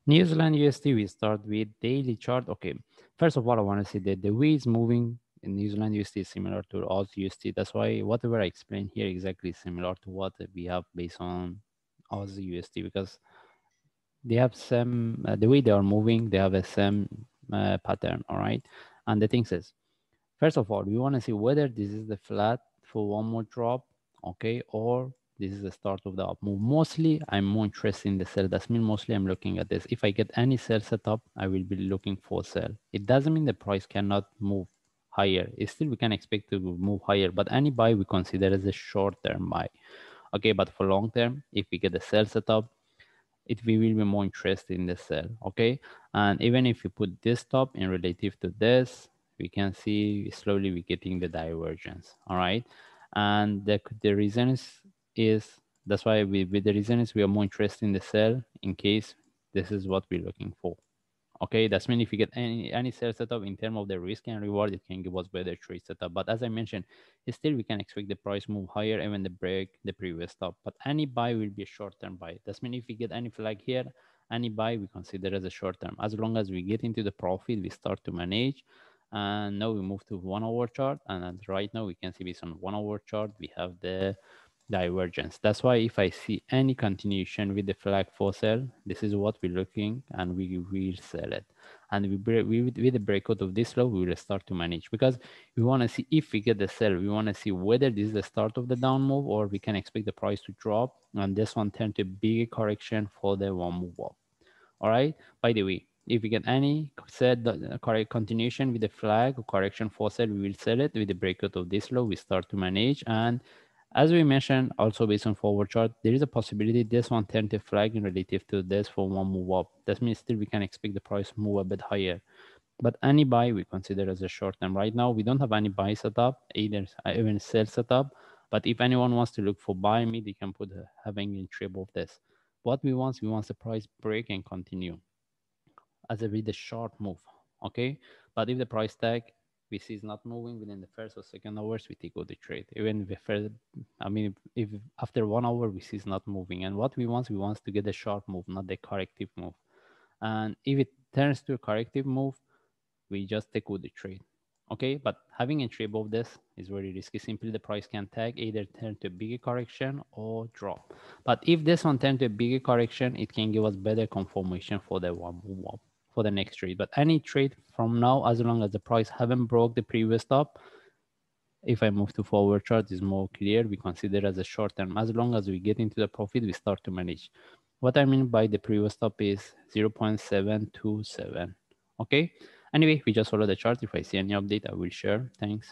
New Zealand USD, we start with daily chart. Okay, first of all, I want to say that the way it's moving in New Zealand USD is similar to Aus USD. That's why whatever I explain here exactly similar to what we have based on Aus USD, because they have some the way they are moving, they have a same pattern. All right, and the thing is, first of all, we want to see whether this is the flat for one more drop, okay, or this is the start of the up move. Mostly, I'm more interested in the sell. That's mean mostly I'm looking at this. If I get any sell setup, I will be looking for sell. It doesn't mean the price cannot move higher. It's still we can expect to move higher, but any buy we consider as a short-term buy. Okay, but for long term, if we get a sell setup, we will be more interested in the sell. Okay, and even if you put this top in relative to this, we can see slowly we're getting the divergence. All right, and the reason is that's why the reason is we are more interested in the sell in case this is what we're looking for. Okay, that's mean if you get any sell setup in terms of the risk and reward, it can give us better trade setup. But as I mentioned, still we can expect the price move higher even the break the previous top. But any buy will be a short-term buy. That's mean if we get any flag here, any buy we consider as a short-term. As long as we get into the profit, we start to manage. And now we move to 1 hour chart, and right now we can see based on 1 hour chart we have the divergence. That's why if I see any continuation with the flag for sell, this is what we're looking and we will sell it. And with the breakout of this low, we will start to manage because we want to see if we get the sell, we want to see whether this is the start of the down move or we can expect the price to drop and this one turn to big correction for the one move up. All right. By the way, if we get any said correct continuation with the flag or correction for sell, we will sell it. With the breakout of this low, we start to manage. And as we mentioned, also based on forward chart, there is a possibility this one turn to flag in relative to this for one move up. That means still we can expect the price move a bit higher. But any buy we consider as a short term. Right now, we don't have any buy setup, either even sell setup. But if anyone wants to look for buy me, they can put having in trip of this. What we want the price break and continue as a with a short move. Okay, but if the price tag we see is not moving within the first or second hours, we take out the trade. Even if first, I mean, if after 1 hour we see it's not moving, and what we want to get a short move, not the corrective move. And if it turns to a corrective move, we just take out the trade. Okay, but having a trade of this is very risky. Simply the price can tag either turn to a bigger correction or drop. But if this one turn to a bigger correction, it can give us better confirmation for the one move up for the next trade. But any trade from now, as long as the price haven't broke the previous top, if I move to forward chart, is more clear. We consider as a short term. As long as we get into the profit, we start to manage. What I mean by the previous stop is 0.727. Okay. Anyway, we just follow the chart. If I see any update, I will share. Thanks.